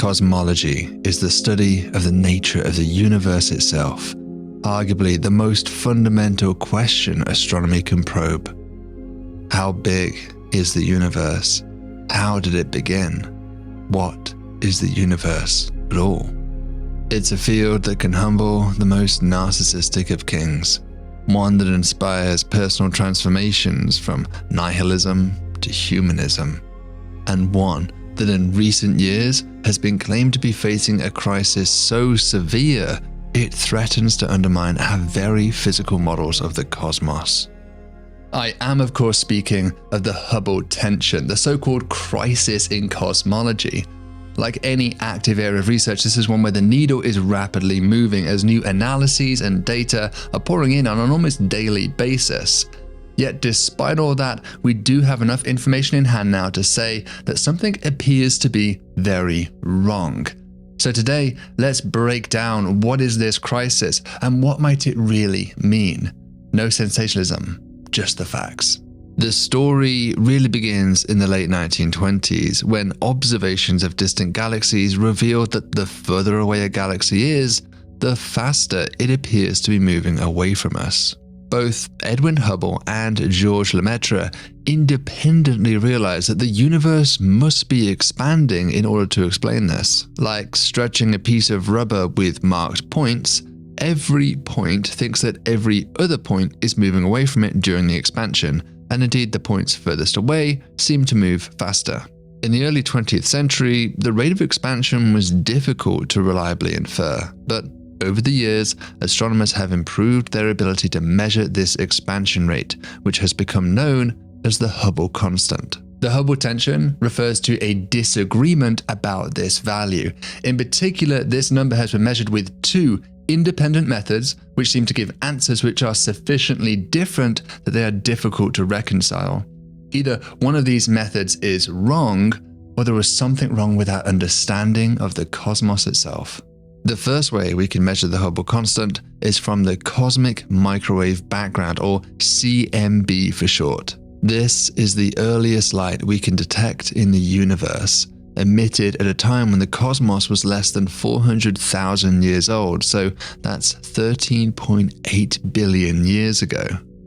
Cosmology is the study of the nature of the universe itself, arguably the most fundamental question astronomy can probe. How big is the universe? How did it begin? What is the universe at all? It's a field that can humble the most narcissistic of kings, one that inspires personal transformations from nihilism to humanism, and one that in recent years has been claimed to be facing a crisis so severe it threatens to undermine our very physical models of the cosmos. I am, of course, speaking of the Hubble tension, the so-called crisis in cosmology. Like any active area of research, this is one where the needle is rapidly moving as new analyses and data are pouring in on an almost daily basis. Yet despite all that, we do have enough information in hand now to say that something appears to be very wrong. So today, let's break down what is this crisis and what might it really mean. No sensationalism, just the facts. The story really begins in the late 1920s when observations of distant galaxies revealed that the further away a galaxy is, the faster it appears to be moving away from us. Both Edwin Hubble and Georges Lemaitre independently realized that the universe must be expanding in order to explain this. Like stretching a piece of rubber with marked points, every point thinks that every other point is moving away from it during the expansion, and indeed the points furthest away seem to move faster. In the early 20th century, the rate of expansion was difficult to reliably infer, but over the years, astronomers have improved their ability to measure this expansion rate, which has become known as the Hubble constant. The Hubble tension refers to a disagreement about this value. In particular, this number has been measured with two independent methods, which seem to give answers which are sufficiently different that they are difficult to reconcile. Either one of these methods is wrong, or there was something wrong with our understanding of the cosmos itself. The first way we can measure the Hubble constant is from the cosmic microwave background, or CMB for short. This is the earliest light we can detect in the universe, emitted at a time when the cosmos was less than 400,000 years old, so that's 13.8 billion years ago.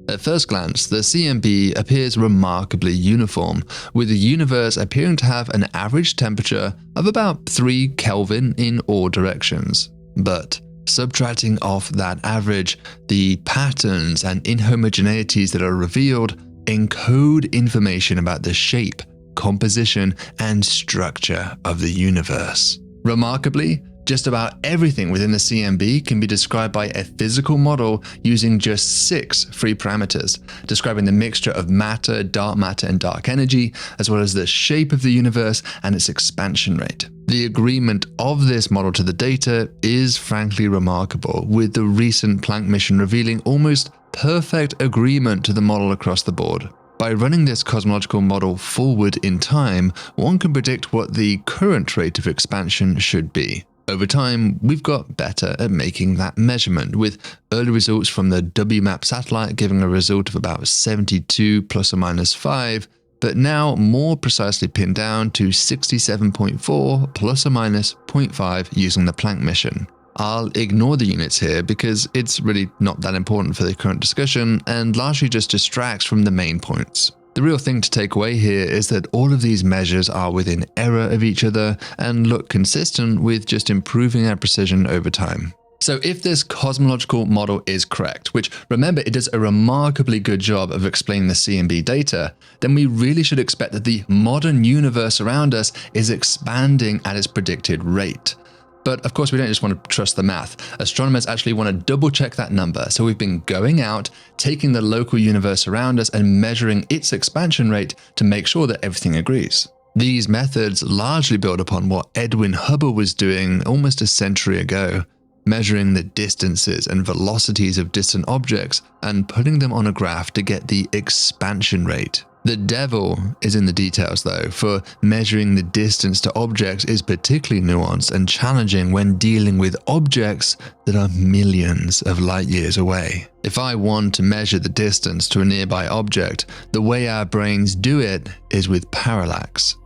At first glance, the CMB appears remarkably uniform, with the universe appearing to have an average temperature of about 3 Kelvin in all directions. But subtracting off that average, the patterns and inhomogeneities that are revealed encode information about the shape, composition, and structure of the universe. Remarkably, just about everything within the CMB can be described by a physical model using just 6 free parameters, describing the mixture of matter, and dark energy, as well as the shape of the universe and its expansion rate. The agreement of this model to the data is frankly remarkable, with the recent Planck mission revealing almost perfect agreement to the model across the board. By running this cosmological model forward in time, one can predict what the current rate of expansion should be. Over time, we've got better at making that measurement, with early results from the WMAP satellite giving a result of about 72 plus or minus 5, but now more precisely pinned down to 67.4 plus or minus 0.5 using the Planck mission. I'll ignore the units here because it's really not that important for the current discussion and largely just distracts from the main points. The real thing to take away here is that all of these measures are within error of each other and look consistent with just improving our precision over time. So if this cosmological model is correct, which remember it does a remarkably good job of explaining the CMB data, then we really should expect that the modern universe around us is expanding at its predicted rate. But of course, we don't just want to trust the math. Astronomers actually want to double check that number. So we've been going out, taking the local universe around us and measuring its expansion rate to make sure that everything agrees. These methods largely build upon what Edwin Hubble was doing almost a century ago, measuring the distances and velocities of distant objects and putting them on a graph to get the expansion rate. The devil is in the details though, for measuring the distance to objects is particularly nuanced and challenging when dealing with objects that are millions of light years away. If I want to measure the distance to a nearby object, the way our brains do it is with parallax.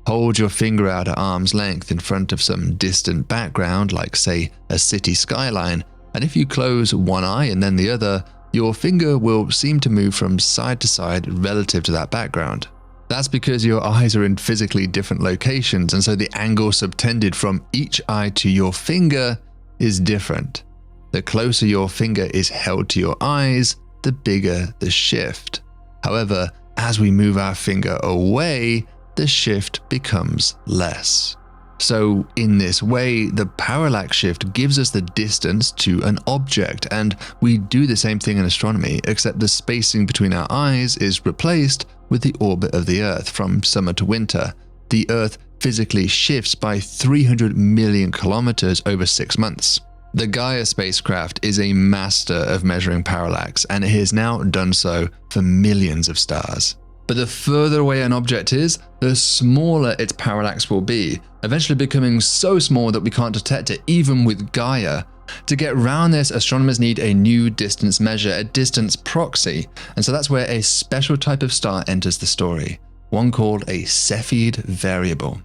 Hold your finger out at arm's length in front of some distant background, like say a city skyline, and if you close one eye and then the other, your finger will seem to move from side to side relative to that background. That's because your eyes are in physically different locations, and so the angle subtended from each eye to your finger is different. The closer your finger is held to your eyes, the bigger the shift. However, as we move our finger away, the shift becomes less. So in this way, the parallax shift gives us the distance to an object, and we do the same thing in astronomy, except the spacing between our eyes is replaced with the orbit of the Earth from summer to winter. The Earth physically shifts by 300 million kilometers over 6 months. The Gaia spacecraft is a master of measuring parallax, and it has now done so for millions of stars. But the further away an object is, the smaller its parallax will be, eventually becoming so small that we can't detect it even with Gaia. To get around this, astronomers need a new distance measure, a distance proxy, and so that's where a special type of star enters the story, one called a Cepheid variable.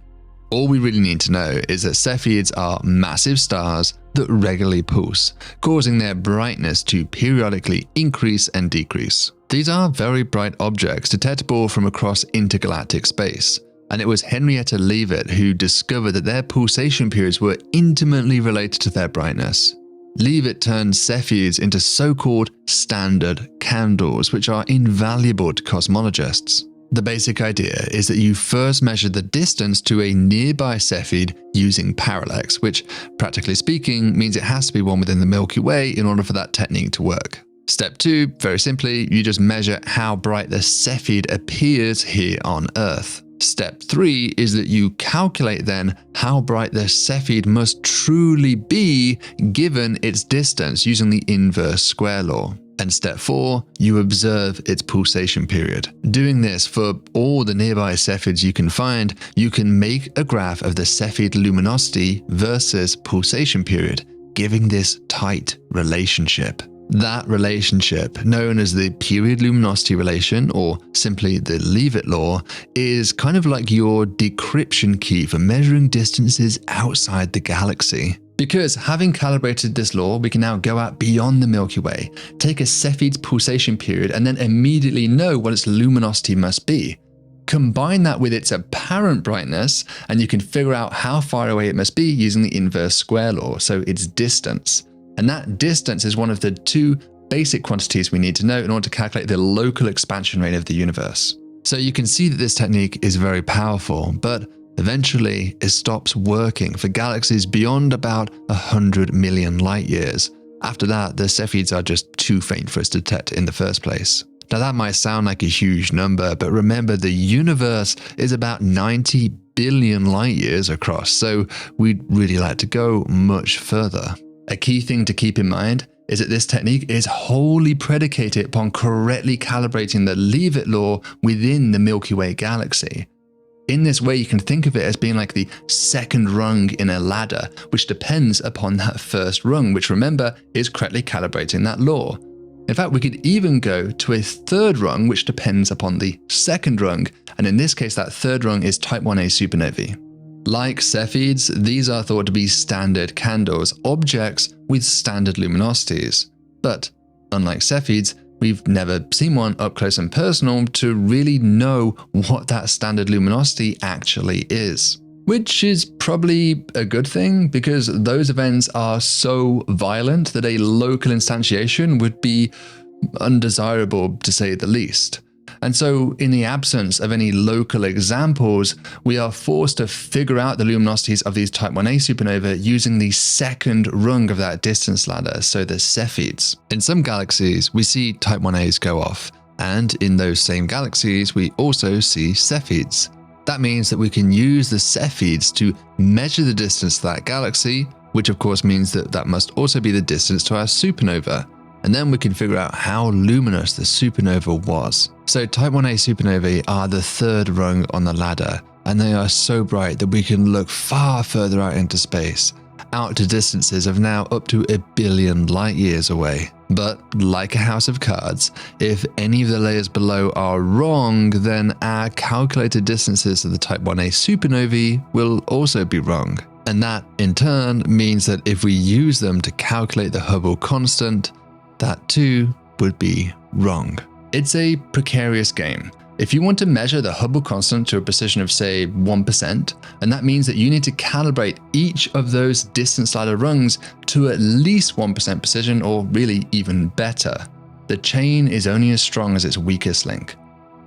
All we really need to know is that Cepheids are massive stars that regularly pulse, causing their brightness to periodically increase and decrease. These are very bright objects detectable from across intergalactic space, and it was Henrietta Leavitt who discovered that their pulsation periods were intimately related to their brightness. Leavitt turned Cepheids into so-called standard candles, which are invaluable to cosmologists. The basic idea is that you first measure the distance to a nearby Cepheid using parallax, which, practically speaking, means it has to be one within the Milky Way in order for that technique to work. Step 2, very simply, you just measure how bright the Cepheid appears here on Earth. Step 3 is that you calculate then how bright the Cepheid must truly be given its distance using the inverse square law. And step 4, you observe its pulsation period. Doing this for all the nearby Cepheids you can find, you can make a graph of the Cepheid luminosity versus pulsation period, giving this tight relationship. That relationship, known as the period luminosity relation, or simply the Leavitt law, is kind of like your decryption key for measuring distances outside the galaxy. Because having calibrated this law, we can now go out beyond the Milky Way, take a Cepheid's pulsation period, and then immediately know what its luminosity must be. Combine that with its apparent brightness, and you can figure out how far away it must be using the inverse square law, so its distance. And that distance is one of the 2 basic quantities we need to know in order to calculate the local expansion rate of the universe. So you can see that this technique is very powerful, but eventually it stops working for galaxies beyond about 100 million light years. After that, the Cepheids are just too faint for us to detect in the first place. Now that might sound like a huge number, but remember the universe is about 90 billion light years across, so we'd really like to go much further. A key thing to keep in mind is that this technique is wholly predicated upon correctly calibrating the Leavitt law within the Milky Way galaxy. In this way, you can think of it as being like the second rung in a ladder, which depends upon that first rung, which remember is correctly calibrating that law. In fact, we could even go to a third rung, which depends upon the second rung, and in this case, that third rung is Type 1a supernovae. Like Cepheids, these are thought to be standard candles, objects with standard luminosities. But unlike Cepheids, we've never seen one up close and personal to really know what that standard luminosity actually is. Which is probably a good thing, because those events are so violent that a local instantiation would be undesirable to say the least. And so in the absence of any local examples, we are forced to figure out the luminosities of these Type 1a supernovae using the second rung of that distance ladder, so the Cepheids. In some galaxies, we see Type 1a's go off, and in those same galaxies, we also see Cepheids. That means that we can use the Cepheids to measure the distance to that galaxy, which of course means that that must also be the distance to our supernova. And then we can figure out how luminous the supernova was. So Type 1a supernovae are the third rung on the ladder, and they are so bright that we can look far further out into space. out to distances of now up to 1 billion light years away. But like a house of cards, if any of the layers below are wrong, then our calculated distances to the Type 1a supernovae will also be wrong. And that, in turn, means that if we use them to calculate the Hubble constant, that too would be wrong. It's a precarious game. If you want to measure the Hubble constant to a precision of, say, 1%, and that means that you need to calibrate each of those distance ladder rungs to at least 1% precision, or really even better. The chain is only as strong as its weakest link.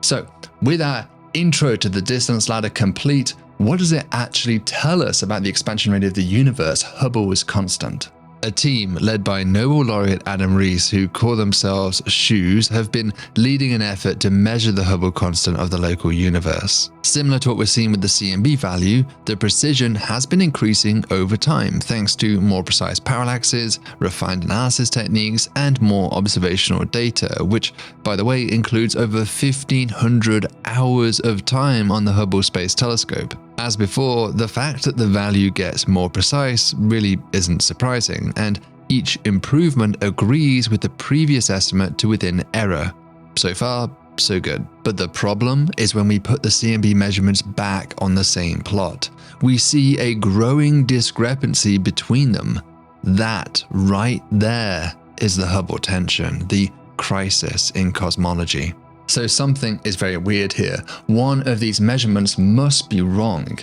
So, with our intro to the distance ladder complete, what does it actually tell us about the expansion rate of the universe, Hubble's constant? A team led by Nobel laureate Adam Rees, who call themselves SHOES, have been leading an effort to measure the Hubble constant of the local universe. Similar to what we're seeing with the CMB value, the precision has been increasing over time thanks to more precise parallaxes, refined analysis techniques, and more observational data, which, by the way, includes over 1,500 hours of time on the Hubble Space Telescope. As before, the fact that the value gets more precise really isn't surprising, and each improvement agrees with the previous estimate to within error. So far, so good. But the problem is when we put the CMB measurements back on the same plot, we see a growing discrepancy between them. That right there is the Hubble tension, the crisis in cosmology. So something is very weird here. One of these measurements must be wrong.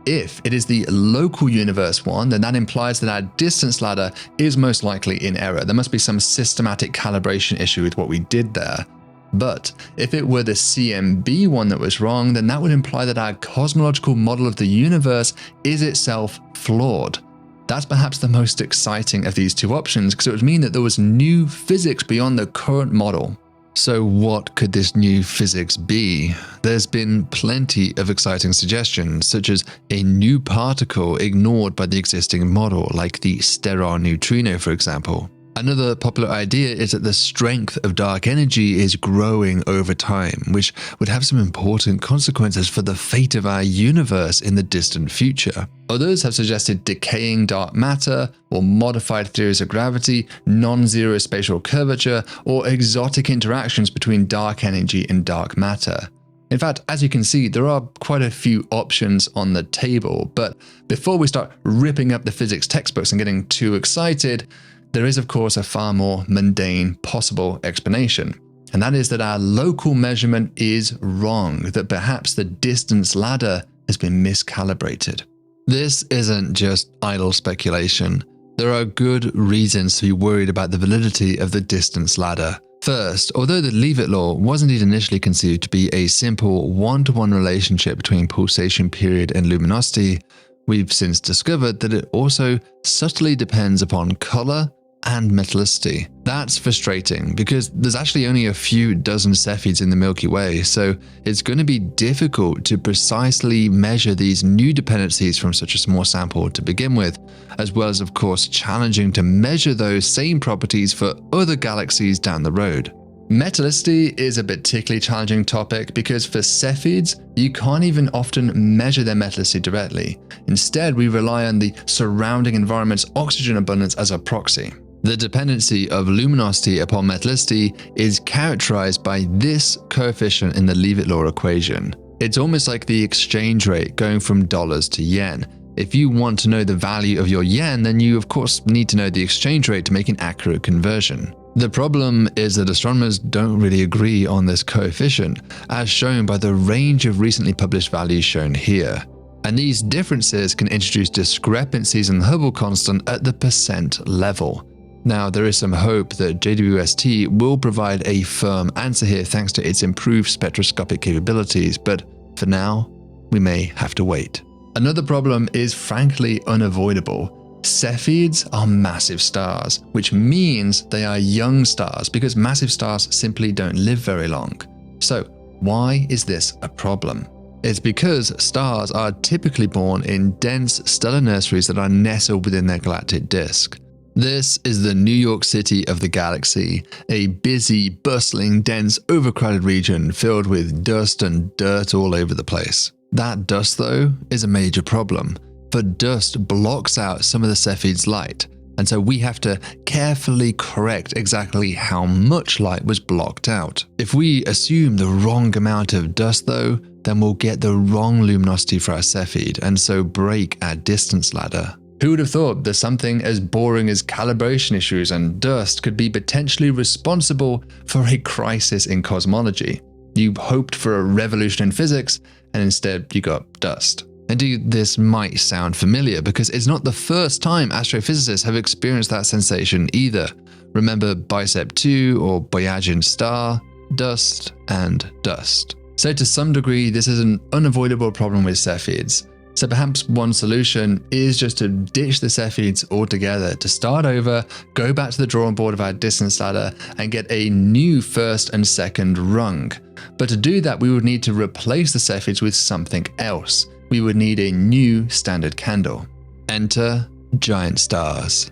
If it is the local universe one, then that implies that our distance ladder is most likely in error. There must be some systematic calibration issue with what we did there. But if it were the CMB one that was wrong, then that would imply that our cosmological model of the universe is itself flawed. That's perhaps the most exciting of these two options, because it would mean that there was new physics beyond the current model. So what could this new physics be? There's been plenty of exciting suggestions, such as a new particle ignored by the existing model, like the sterile neutrino, for example. Another popular idea is that the strength of dark energy is growing over time, which would have some important consequences for the fate of our universe in the distant future. Others have suggested decaying dark matter, or modified theories of gravity, non-zero spatial curvature, or exotic interactions between dark energy and dark matter. In fact, as you can see, there are quite a few options on the table, but before we start ripping up the physics textbooks and getting too excited, there is, of course, a far more mundane possible explanation, and that is that our local measurement is wrong, that perhaps the distance ladder has been miscalibrated. This isn't just idle speculation. There are good reasons to be worried about the validity of the distance ladder. First, although the leave-it law was indeed initially conceived to be a simple one-to-one relationship between pulsation period and luminosity, we've since discovered that it also subtly depends upon color and metallicity. That's frustrating because there's actually only a few dozen Cepheids in the Milky Way, so it's going to be difficult to precisely measure these new dependencies from such a small sample to begin with, as well as, of course, challenging to measure those same properties for other galaxies down the road. Metallicity is a particularly challenging topic because for Cepheids, you can't even often measure their metallicity directly. Instead, we rely on the surrounding environment's oxygen abundance as a proxy. The dependency of luminosity upon metallicity is characterized by this coefficient in the leave-it law equation. It's almost like the exchange rate going from dollars to yen. If you want to know the value of your yen, then you of course need to know the exchange rate to make an accurate conversion. The problem is that astronomers don't really agree on this coefficient, as shown by the range of recently published values shown here. And these differences can introduce discrepancies in the Hubble constant at the percent level. Now, there is some hope that JWST will provide a firm answer here thanks to its improved spectroscopic capabilities, but for now, we may have to wait. Another problem is frankly unavoidable. Cepheids are massive stars, which means they are young stars because massive stars simply don't live very long. So, why is this a problem? It's because stars are typically born in dense stellar nurseries that are nestled within their galactic disk. This is the New York City of the galaxy, a busy, bustling, dense, overcrowded region filled with dust and dirt all over the place. That dust, though, is a major problem. but dust blocks out some of the Cepheids' light, and so we have to carefully correct exactly how much light was blocked out. If we assume the wrong amount of dust though, then we'll get the wrong luminosity for our Cepheid and so break our distance ladder. Who would have thought that something as boring as calibration issues and dust could be potentially responsible for a crisis in cosmology? You hoped for a revolution in physics, and instead you got dust. Indeed, this might sound familiar because it's not the first time astrophysicists have experienced that sensation either. Remember Bicep 2 or Boyajian star, dust, and dust. So to some degree, this is an unavoidable problem with Cepheids. So perhaps one solution is just to ditch the Cepheids altogether, to start over, go back to the drawing board of our distance ladder, and get a new first and second rung. But to do that, we would need to replace the Cepheids with something else. We would need a new standard candle. Enter giant stars.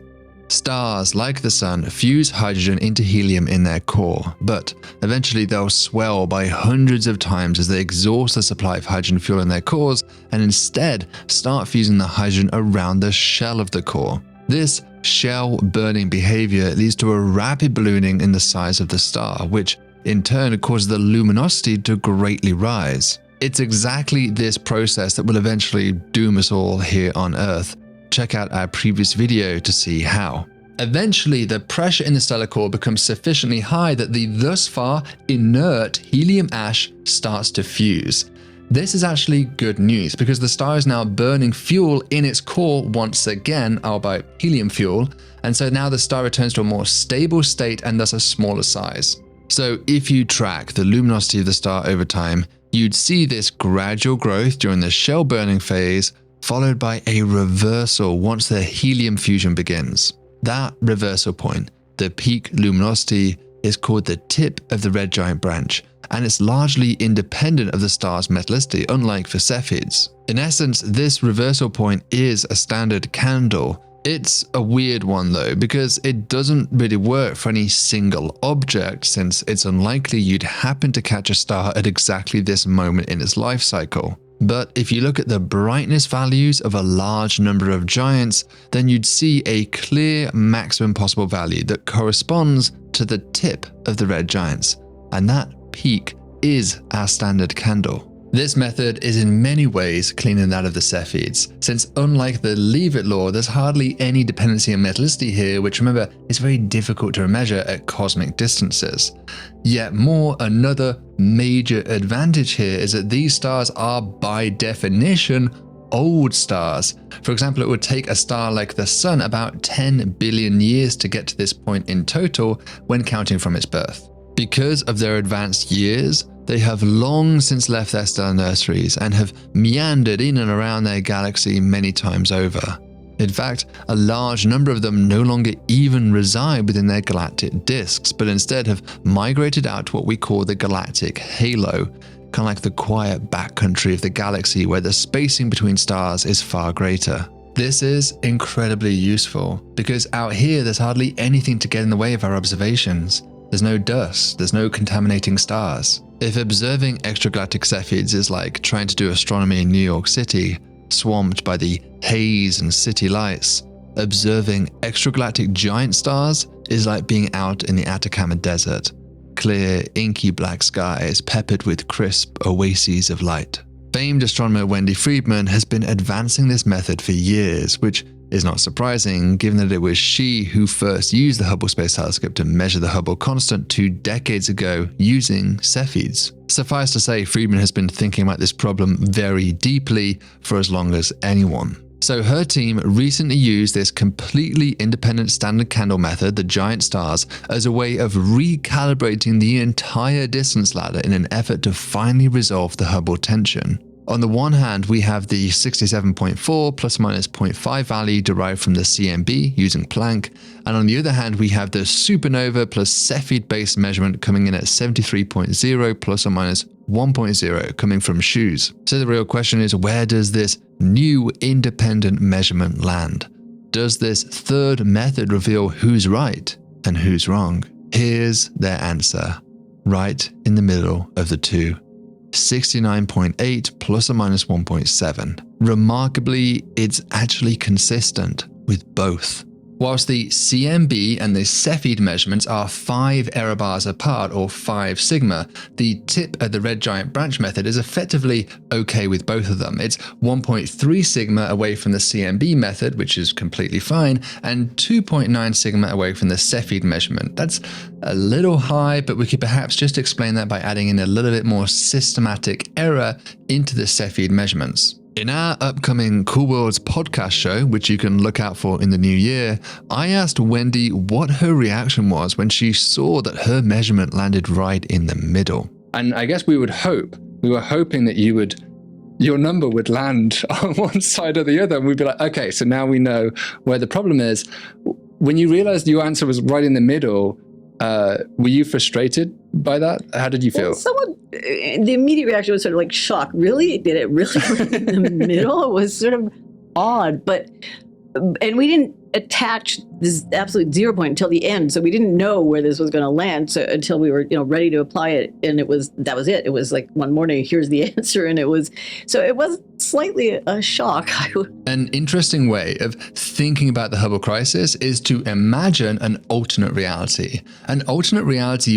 Stars, like the Sun, fuse hydrogen into helium in their core, but eventually they'll swell by hundreds of times as they exhaust the supply of hydrogen fuel in their cores and instead start fusing the hydrogen around the shell of the core. This shell burning behavior leads to a rapid ballooning in the size of the star, which in turn causes the luminosity to greatly rise. It's exactly this process that will eventually doom us all here on Earth. Check out our previous video to see how. Eventually, the pressure in the stellar core becomes sufficiently high that the thus far inert helium ash starts to fuse. This is actually good news because the star is now burning fuel in its core once again, albeit helium fuel, and so now the star returns to a more stable state and thus a smaller size. So if you track the luminosity of the star over time, you'd see this gradual growth during the shell burning phase, followed by a reversal once the helium fusion begins. That reversal point, the peak luminosity, is called the tip of the red giant branch, and it's largely independent of the star's metallicity, unlike for Cepheids. In essence, this reversal point is a standard candle. It's a weird one though, because it doesn't really work for any single object, since it's unlikely you'd happen to catch a star at exactly this moment in its life cycle. But if you look at the brightness values of a large number of giants, then you'd see a clear maximum possible value that corresponds to the tip of the red giants, and that peak is our standard candle. This method is in many ways cleaner than that of the Cepheids, since unlike the leave-it law, there's hardly any dependency on metallicity here, which remember is very difficult to measure at cosmic distances. Yet more, another major advantage here is that these stars are by definition old stars. For example, it would take a star like the Sun about 10 billion years to get to this point in total when counting from its birth. Because of their advanced years, they have long since left their stellar nurseries and have meandered in and around their galaxy many times over. In fact, a large number of them no longer even reside within their galactic disks, but instead have migrated out to what we call the galactic halo, kind of like the quiet backcountry of the galaxy where the spacing between stars is far greater. This is incredibly useful because out here there's hardly anything to get in the way of our observations. There's no dust, there's no contaminating stars. If observing extragalactic Cepheids is like trying to do astronomy in New York City, swamped by the haze and city lights, observing extragalactic giant stars is like being out in the Atacama Desert. Clear, inky black skies peppered with crisp oases of light. Famed astronomer Wendy Friedman has been advancing this method for years, which is not surprising given that it was she who first used the Hubble Space Telescope to measure the Hubble constant 2 decades ago using Cepheids. Suffice to say, Friedman has been thinking about this problem very deeply for as long as anyone. So her team recently used this completely independent standard candle method, the giant stars, as a way of recalibrating the entire distance ladder in an effort to finally resolve the Hubble tension. On the one hand, we have the 67.4 plus or minus 0.5 value derived from the CMB using Planck, and on the other hand, we have the supernova plus Cepheid-based measurement coming in at 73.0 plus or minus 1.0 coming from SHOES. So the real question is, where does this new independent measurement land? Does this third method reveal who's right and who's wrong? Here's their answer, right in the middle of the two. 69.8 plus or minus 1.7. Remarkably, it's actually consistent with both. Whilst the CMB and the Cepheid measurements are 5 error bars apart, or 5 sigma, the tip of the red giant branch method is effectively okay with both of them. It's 1.3 sigma away from the CMB method, which is completely fine, and 2.9 sigma away from the Cepheid measurement. That's a little high, but we could perhaps just explain that by adding in a little bit more systematic error into the Cepheid measurements. In our upcoming Cool Worlds podcast show, which you can look out for in the new year, I asked Wendy what her reaction was when she saw that her measurement landed right in the middle. And I guess we were hoping that your number would land on one side or the other, and we'd be like, okay, so now we know where the problem is. When you realized your answer was right in the middle, were you frustrated by that? How did you feel? Well, the immediate reaction was sort of like shock. Really? Did it really land in the middle? It was sort of odd, and we didn't attach this absolute 0 point until the end, so we didn't know where this was going to land. So until we were, ready to apply it, and that was it. It was like one morning, here's the answer, and it was slightly a shock. An interesting way of thinking about the Hubble crisis is to imagine an alternate reality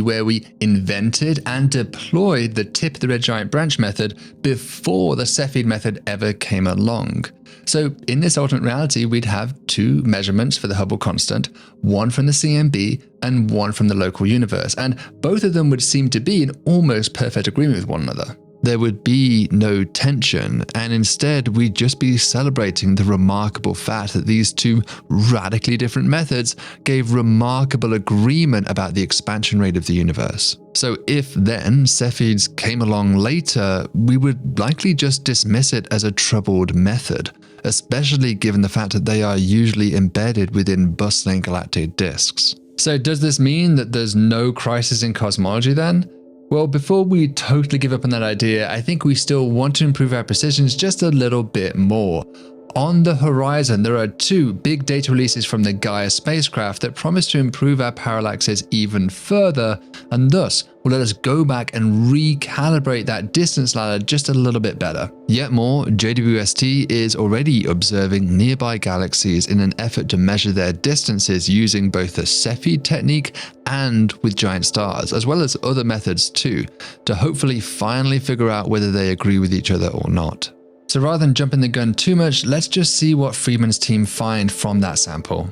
where we invented and deployed the tip of the red giant branch method before the Cepheid method ever came along. So in this alternate reality, we'd have 2 measurements for the Hubble constant, one from the CMB and one from the local universe, and both of them would seem to be in almost perfect agreement with one another. There would be no tension, and instead we'd just be celebrating the remarkable fact that these 2 radically different methods gave remarkable agreement about the expansion rate of the universe. So if then Cepheids came along later, we would likely just dismiss it as a troubled method, especially given the fact that they are usually embedded within bustling galactic disks. So does this mean that there's no crisis in cosmology then? Well, before we totally give up on that idea, I think we still want to improve our precisions just a little bit more. On the horizon, there are 2 big data releases from the Gaia spacecraft that promise to improve our parallaxes even further, and thus will let us go back and recalibrate that distance ladder just a little bit better. Yet more, JWST is already observing nearby galaxies in an effort to measure their distances using both the Cepheid technique and with giant stars, as well as other methods too, to hopefully finally figure out whether they agree with each other or not. So rather than jumping the gun too much, let's just see what Friedman's team find from that sample.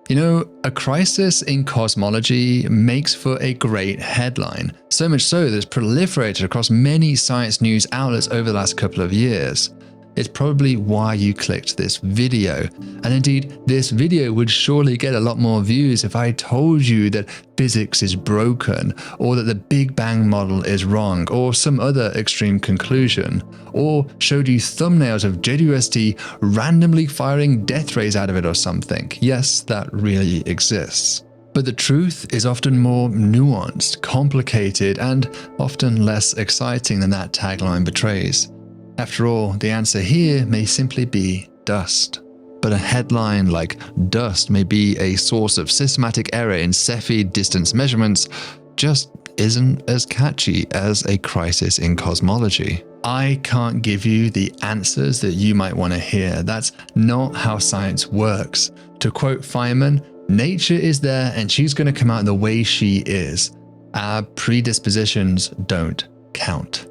A crisis in cosmology makes for a great headline, so much so that it's proliferated across many science news outlets over the last couple of years. It's probably why you clicked this video. And indeed, this video would surely get a lot more views if I told you that physics is broken, or that the Big Bang model is wrong, or some other extreme conclusion, or showed you thumbnails of JWST randomly firing death rays out of it or something. Yes, that really exists. But the truth is often more nuanced, complicated, and often less exciting than that tagline betrays. After all, the answer here may simply be dust. But a headline like dust may be a source of systematic error in Cepheid distance measurements just isn't as catchy as a crisis in cosmology. I can't give you the answers that you might want to hear. That's not how science works. To quote Feynman, nature is there and she's going to come out the way she is. Our predispositions don't count.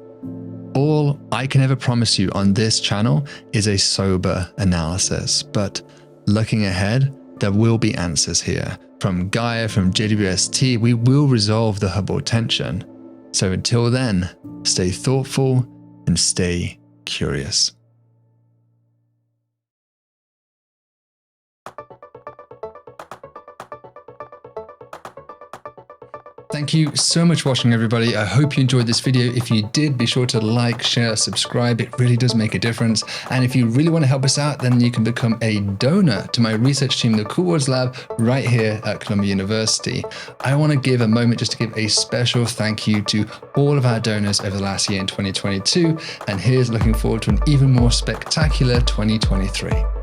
All I can ever promise you on this channel is a sober analysis, but looking ahead, there will be answers here. From Gaia, from JWST, we will resolve the Hubble tension. So until then, stay thoughtful and stay curious. Thank you so much for watching, everybody. I hope you enjoyed this video. If you did, be sure to like, share, subscribe. It really does make a difference. And if you really want to help us out, then you can become a donor to my research team, the Cool Worlds Lab, right here at Columbia University. I want to give a moment just to give a special thank you to all of our donors over the last year in 2022. And here's looking forward to an even more spectacular 2023.